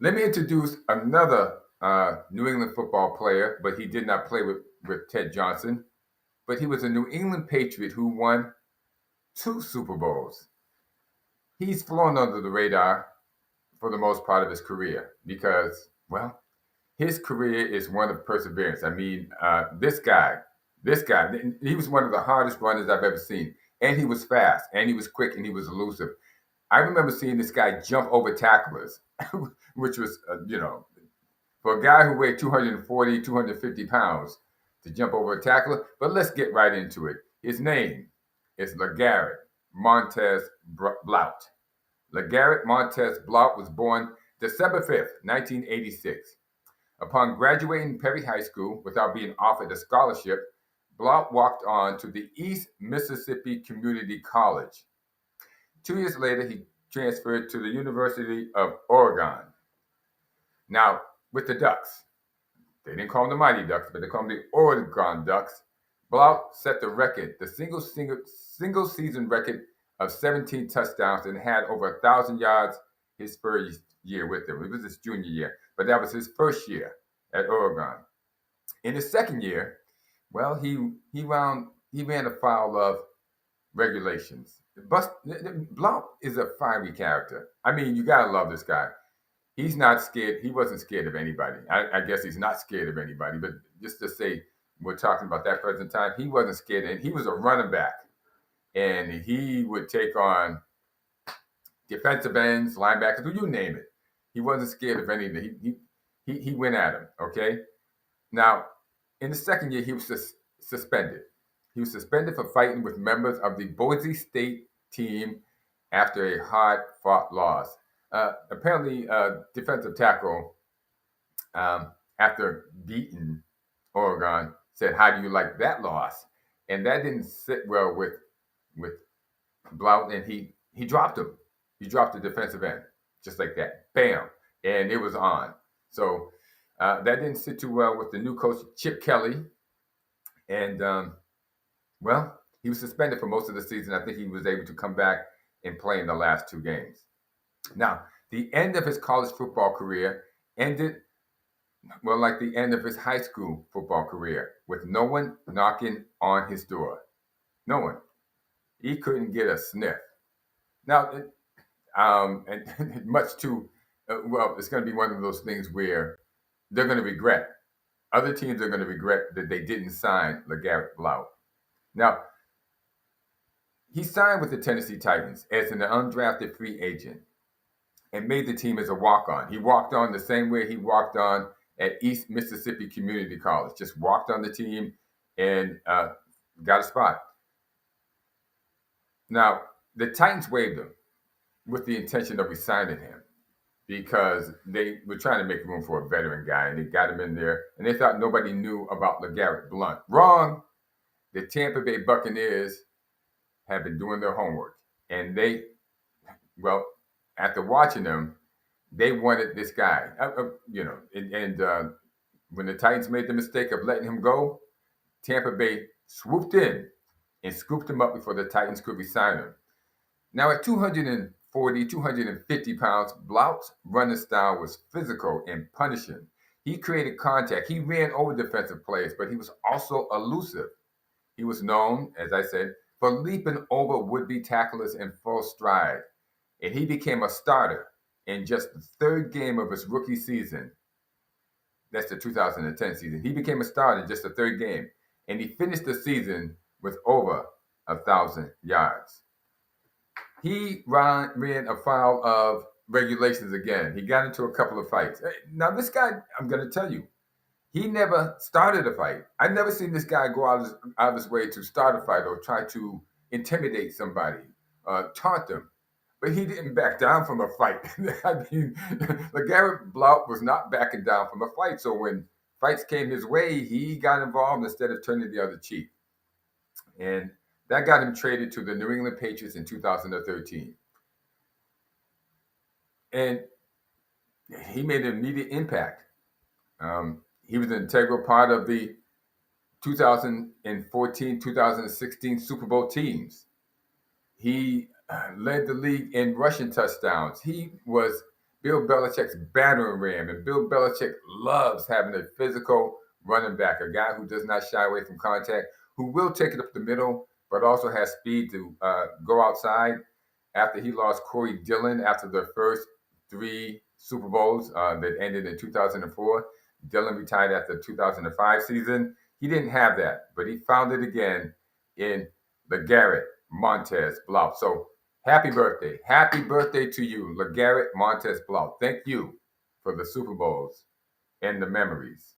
Let me introduce another New England football player, but he did not play with Ted Johnson. But he was a New England Patriot who won two Super Bowls. He's flown under the radar for the most part of his career because, well, his career is one of perseverance. I mean, this guy, he was one of the hardest runners I've ever seen. And he was fast, and he was quick, and he was elusive. I remember seeing this guy jump over tacklers, which was, for a guy who weighed 240, 250 pounds to jump over a tackler. But let's get right into it. His name is LeGarrette Montez Blount. LeGarrette Montez Blount was born December 5th, 1986. Upon graduating Perry High School without being offered a scholarship, Blount walked on to the East Mississippi Community College. 2 years later, he transferred to the University of Oregon. Now, with the Ducks, they didn't call them the Mighty Ducks, but they called them the Oregon Ducks. Blount set the record, the single season record of 17 touchdowns and had over 1,000 yards his first year with them. It was his junior year, but that was his first year at Oregon. In his second year, well, he ran afoul of regulations. Blount is a fiery character. I mean, you gotta love this guy. He's not scared. He wasn't scared of anybody. I guess he's not scared of anybody. But just to say, we're talking about that present time. He wasn't scared, and he was a running back, and he would take on defensive ends, linebackers, you name it. He wasn't scared of anything. He went at him. Okay. Now, in the second year, he was suspended. He was suspended for fighting with members of the Boise State team after a hard-fought loss. Apparently, defensive tackle, after beating Oregon, said, "How do you like that loss?" And that didn't sit well with Blount, and he dropped him. He dropped the defensive end just like that, bam, and it was on. So that didn't sit too well with the new coach Chip Kelly, and well, he was suspended for most of the season. I think he was able to come back and play in the last two games. Now, the end of his college football career ended, well, like the end of his high school football career, with no one knocking on his door. No one. He couldn't get a sniff. Now, and much too, well, it's going to be one of those things where they're going to regret. Other teams are going to regret that they didn't sign LeGarrette Blount. Now, he signed with the Tennessee Titans as an undrafted free agent and made the team as a walk-on. He walked on the same way he walked on at East Mississippi Community College. Just walked on the team and got a spot. Now, the Titans waived him with the intention of resigning him because they were trying to make room for a veteran guy, and they got him in there, and they thought nobody knew about LeGarrette Blount. Wrong. The Tampa Bay Buccaneers have been doing their homework, and they, well, after watching him, they wanted this guy. And when the Titans made the mistake of letting him go, Tampa Bay swooped in and scooped him up before the Titans could resign him. Now, at 240, 250 pounds, Blount's running style was physical and punishing. He created contact. He ran over defensive players, but he was also elusive. He was known, as I said, for leaping over would-be tacklers in full stride. And he became a starter in just the third game of his rookie season. That's the 2010 season. He became a starter in just the third game. And he finished the season with over 1,000 yards. He ran afoul of regulations again. He got into a couple of fights. Now, this guy, I'm going to tell you, he never started a fight. I've never seen this guy go out of his way to start a fight or try to intimidate somebody, taunt them. But he didn't back down from a fight. I mean, LeGarrette Blount was not backing down from a fight. So when fights came his way, he got involved instead of turning the other cheek. And that got him traded to the New England Patriots in 2013. And he made an immediate impact. He was an integral part of the 2014, 2016 Super Bowl teams. He led the league in rushing touchdowns. He was Bill Belichick's battering ram, and Bill Belichick loves having a physical running back, a guy who does not shy away from contact, who will take it up the middle, but also has speed to go outside. After he lost Corey Dillon after the first three Super Bowls that ended in 2004, Dillon retired after the 2005 season. He didn't have that, but he found it again in LeGarrette Montez Blount. So happy birthday. Happy birthday to you, LeGarrette Montez Blount. Thank you for the Super Bowls and the memories.